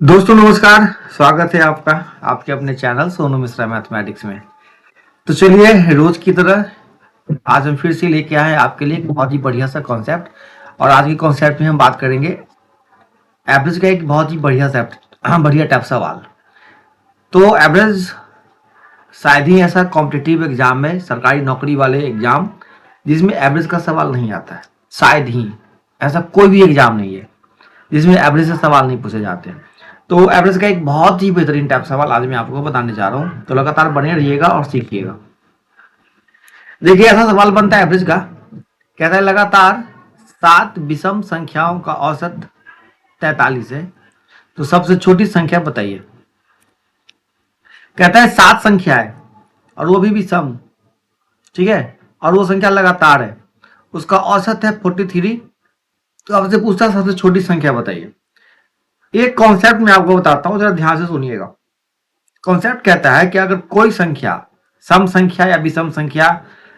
दोस्तों नमस्कार। स्वागत है आपका आपके अपने चैनल सोनू मिश्रा मैथमेटिक्स में। तो चलिए रोज की तरह आज हम फिर से लेके आए आपके लिए एक बहुत ही बढ़िया सा कॉन्सेप्ट। और आज के कॉन्सेप्ट में हम बात करेंगे एवरेज का एक बहुत ही बढ़िया टाइप सवाल। तो एवरेज शायद ही ऐसा कॉम्पिटिटिव एग्जाम है, सरकारी नौकरी वाले एग्जाम, जिसमें एवरेज का सवाल नहीं आता है। शायद ही ऐसा कोई भी एग्जाम नहीं है जिसमें एवरेज से सवाल नहीं पूछे जाते हैं। तो एवरेज का एक बहुत ही बेहतरीन टाइप सवाल आज मैं आपको बताने जा रहा हूं, तो लगातार बने रहिएगा और सीखिएगा। देखिए ऐसा सवाल बनता है एवरेज का, कहता है लगातार 7 विषम संख्याओं का औसत 43 है, तो सबसे छोटी संख्या बताइए। कहता है 7 संख्या है और वो भी विषम, ठीक है, और वो संख्या लगातार है, उसका औसत है 43। तो आपसे पूछता है सबसे छोटी संख्या बताइए। एक कॉन्सेप्ट मैं आपको बताता हूं, जरा ध्यान से सुनिएगा। कॉन्सेप्ट कहता है कि अगर कोई संख्या, सम संख्या या विषम संख्या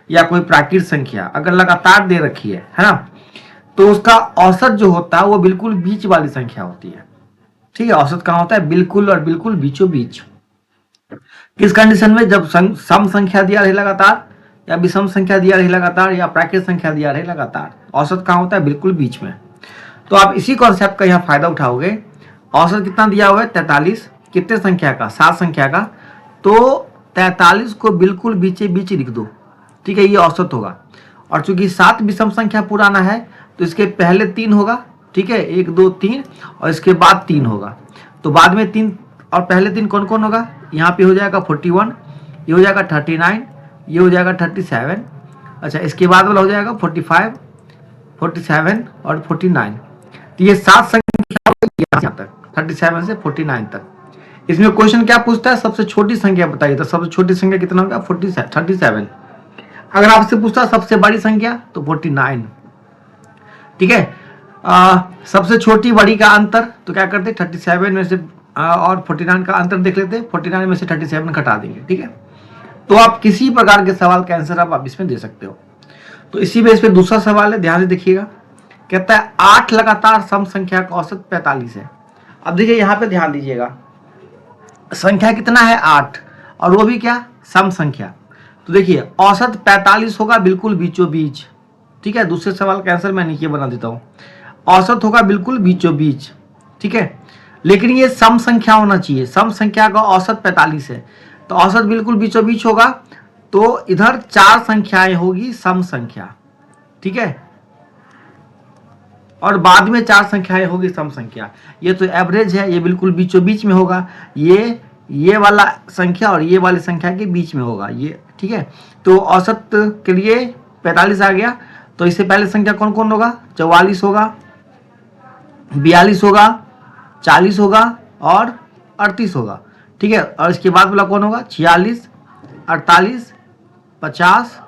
या कोई प्राकृत संख्या अगर लगातार दे रखी है ना, तो उसका औसत जो होता है वो बिल्कुल बीच वाली संख्या होती है। ठीक है, औसत कहाँ होता है? बिल्कुल और बिल्कुल बीचों बीच। किस कंडीशन में? जब सम संख्या दिया रहे लगातार, या विषम संख्या दिया रहे लगातार, या प्राकृत संख्या दिया रहे लगातार। औसत कहाँ होता है? बिल्कुल बीच में। तो आप इसी कॉन्सेप्ट का यहाँ फायदा उठाओगे। औसत कितना दिया हुआ है? 43। कितने संख्या का? 7 संख्या का। तो 43 को बिल्कुल बीचे बीच लिख दो, ठीक है, ये औसत होगा। और चूंकि 7 विषम संख्या पुराना है तो इसके पहले 3 होगा, ठीक है, 1 2 3, और इसके बाद 3 होगा। तो बाद में 3 और पहले 3 कौन कौन होगा? यहाँ पे हो जाएगा 41, ये हो जाएगा 39, ये हो जाएगा 37। अच्छा, इसके बाद वाला हो जाएगा 45, 47 और 49। तो ये 7 संख्या यहाँ तक, 37 से 49 तक। इसमें क्वेश्चन क्या पूछता है? सबसे छोटी संख्या बताइए। तो सबसे छोटी संख्या कितना होगा? 37। अगर आपसे पूछता है सबसे बड़ी संख्या तो 49, ठीक है। सबसे छोटी बड़ी का अंतर तो क्या करते? 37 में से और 49 का अंतर देख लेते। 49 में से 37 घटा देंगे, ठीक है। तो आप किसी प्रकार के सवाल का आंसर आप इसमें दे सकते हो। तो इसी बेस पे दूसरा सवाल है, ध्यान से देखिएगा। कहता है 8 लगातार सम संख्या का औसत 45 है। अब देखिए यहाँ पे ध्यान दीजिएगा, संख्या कितना है? 8, और वो भी क्या? सम संख्या। तो देखिए औसत 45 होगा बिल्कुल बीचों बीच, ठीक है। दूसरे सवाल का आंसर मैं नीचे बना देता हूँ। औसत होगा बिल्कुल बीचों बीच, ठीक है, लेकिन ये सम संख्या होना चाहिए। सम संख्या का औसत 45 है, तो औसत बिल्कुल बीचों बीच होगा। तो इधर 4 संख्याएं होगी सम संख्या, ठीक है, और बाद में 4 संख्याएं होगी सम संख्या। ये तो एवरेज है, ये बिल्कुल बीचों बीच में होगा। ये वाला संख्या और ये वाली संख्या के बीच में होगा ये, ठीक है। तो औसत के लिए 45 आ गया। तो इससे पहले संख्या कौन कौन होगा? 44 होगा, 42 होगा, 40 होगा और 38 होगा, ठीक है। और इसके बाद वाला कौन होगा? 46, 48, 50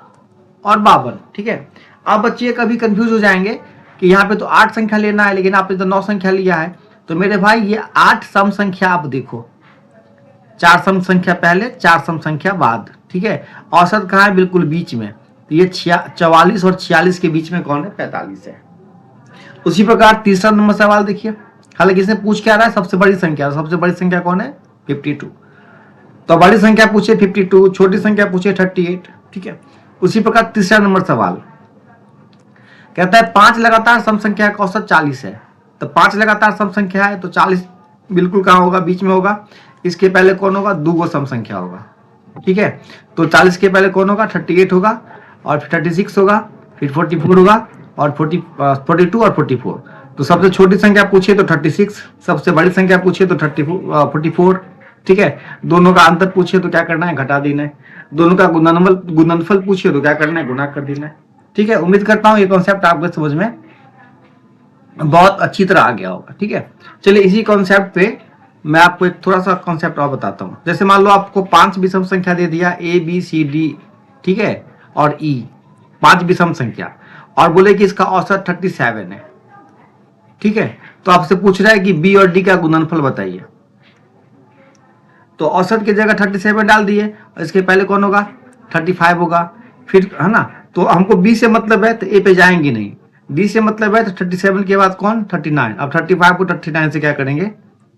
और 52, ठीक है। अब बच्चे कभी कंफ्यूज हो जाएंगे कि यहाँ पे तो 8 संख्या लेना है, लेकिन आपने तो 9 संख्या लिया है। तो मेरे भाई ये 8 सम संख्या आप देखो, 4 सम संख्या पहले, 4 सम संख्या बाद, ठीक है। औसत कहाँ है? बिल्कुल बीच में। तो ये 44 और 46 के बीच में कौन है? 45 है। उसी प्रकार तीसरा नंबर सवाल देखिए। हालांकि इसने पूछ क्या रहा है? सबसे बड़ी संख्या। सबसे बड़ी संख्या कौन है? 52। तो बड़ी संख्या पूछे 52, छोटी संख्या पूछे 38, ठीक है। उसी प्रकार तीसरा नंबर सवाल कहता है 5 लगातार सम संख्या का औसत 40 है। तो 5 लगातार सम संख्या है, तो 40 बिल्कुल कहाँ होगा? बीच में होगा। इसके पहले कौन होगा? 2 गो सम संख्या होगा, ठीक है। तो 40 के पहले कौन होगा? 38 होगा, और फिर 36 होगा, फिर 44 होगा, और 42 और 44। तो सबसे छोटी संख्या पूछिए तो 36, सबसे बड़ी संख्या पूछिए तो 44, ठीक है। दोनों का अंतर पूछिए तो क्या करना है? घटा देना है। दोनों का गुणनफल पूछिए तो क्या करना है? गुना कर देना है, ठीक है। उम्मीद करता हूं ये कॉन्सेप्ट आपके समझ में बहुत अच्छी तरह आ गया होगा, ठीक है। चलिए इसी कॉन्सेप्ट पे मैं आपको एक थोड़ा सा कॉन्सेप्ट और बताता हूं। जैसे मान लो आपको 5 विषम संख्या दे दिया, A B C D, ठीक है, और E, 5 विषम संख्या, और बोले कि इसका औसत 37 है, ठीक है। तो आपसे पूछ रहा है कि B और D का गुणनफल बताइए। तो औसत की जगह 37 डाल दिए, और इसके पहले कौन होगा? 35 होगा, फिर, है ना। तो हमको B से मतलब है तो A पे जाएंगे नहीं, D से मतलब है तो 37 के बाद कौन? 39। अब 35 को 39 से क्या करेंगे?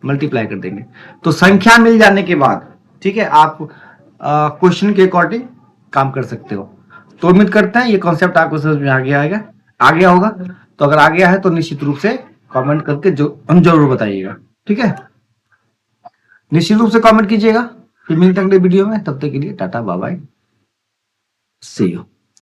मल्टीप्लाई कर देंगे। तो संख्या मिल जाने के बाद, ठीक है, आप क्वेश्चन के अकॉर्डिंग काम कर सकते हो। तो उम्मीद करते हैं ये कॉन्सेप्ट आपको समझ में आ गया होगा। तो अगर आ गया है तो निश्चित रूप से कमेंट करके जरूर बताइएगा, ठीक है, निश्चित रूप से कमेंट कीजिएगा। फिर मिलते हैं अगले वीडियो में, तब तक के लिए tata bye bye, see you.